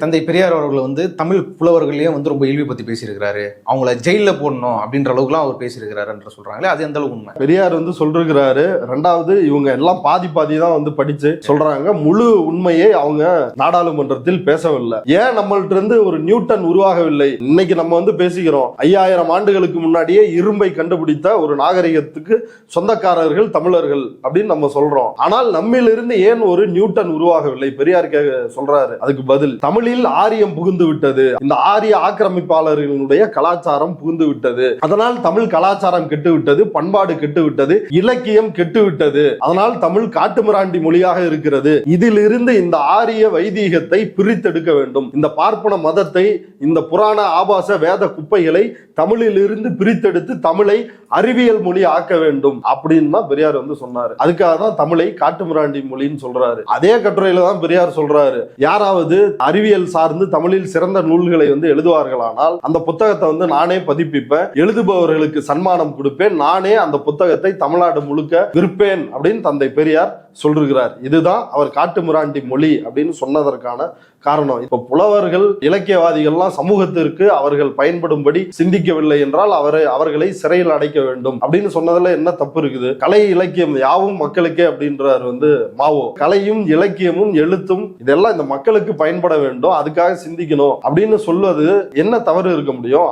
தந்தை பெரியார் அவர்கள் வந்து தமிழ் புலவர்களையும் வந்து ரொம்ப இழிவு பத்தி பேசியிருக்கிறாரு. அவங்கள ஜெயில போடணும் அப்படின்ற அளவுக்குலாம் அவர் பேசியிருக்கிறாரு என்று சொல்றாங்களே, அது எந்த அளவுக்கு உண்மை? பெரியார் வந்து சொல்றாரு. ரெண்டாவது, இவங்க எல்லாம் பாதி தான் வந்து படிச்சு சொல்றாங்க. முழு உண்மையை அவங்க நாடாளுமன்றத்தில் பேசவில்லை. ஏன் நம்மள்ட்ட இருந்து ஒரு நியூட்டன் உருவாகவில்லை? இன்னைக்கு நம்ம வந்து பேசிக்கிறோம். 5000 ஆண்டுகளுக்கு முன்னாடியே இரும்பை கண்டுபிடித்த ஒரு நாகரிகத்துக்கு சொந்தக்காரர்கள் தமிழர்கள் அப்படின்னு நம்ம சொல்றோம். ஆனால் நம்மிலிருந்து ஏன் ஒரு நியூட்டன் உருவாகவில்லை? பெரியார் சொல்றாரு. அதுக்கு பதில், தமிழ் ஆரியம் புகுந்து விட்டது. இந்த ஆரிய ஆக்கிரமிப்பாளர்களுடைய கலாச்சாரம் புகுந்து விட்டது. அதனால் தமிழ் கலாச்சாரம் கெட்டுவிட்டது, பண்பாடு கெட்டுவிட்டது, இலக்கியம் கெட்டுவிட்டது. அதனால் தமிழ் காட்டுமிராண்டி மொழியாக இருக்கிறது. இதிலிருந்து இந்த ஆரிய வைதீகத்தை பிரித்தெடுக்க வேண்டும். இந்த பார்ப்பன மதத்தை, இந்த புராண ஆபாச வேத குப்பைகளை தமிழில் இருந்து பிரித்தெடுத்து தமிழை அறிவியல் மொழி ஆக்க வேண்டும் அப்படின்னு தான் பெரியார் வந்து சொன்னாரு. அதுக்காக தான் தமிழை காட்டுமிராண்டி மொழின்னு சொல்றாரு. அதே கட்டுரையில தான் பெரியார் சொல்றாரு, யாராவது அறிவியல் சார்ந்து தமிழில் சிறந்த நூல்களை வந்து எழுதுவார்களானால் அந்த புத்தகத்தை வந்து நானே பதிப்பிப்பேன், எழுதுபவர்களுக்கு சன்மானம் கொடுப்பேன், நானே அந்த புத்தகத்தை தமிழ்நாடு முழுக்க விற்பேன் அப்படின்னு தந்தை பெரியார் சொல்றார். இதுதான் அவர் காட்டுமிராண்டி மொழி அப்படின்னு சொன்னதற்கான காரணம். இப்ப புலவர்கள், இலக்கியவாதிகள்லாம் சமூகத்திற்கு அவர்கள் பயன்படும்படி சிந்திக்கவில்லை என்றால் அவர்களை சிறையில் அடைக்க வேண்டும் அப்படின்னு சொன்னதுல என்ன தப்பு இருக்குது? கலை இலக்கியம் யாவும் மக்களுக்கே அப்படின்றார் வந்து மாவோ. கலையும் இலக்கியமும் எழுத்தும் இதெல்லாம் இந்த மக்களுக்கு பயன்பட வேண்டும், அதுக்காக சிந்திக்கணும் அப்படின்னு சொல்வது என்ன தவறு இருக்க முடியும்?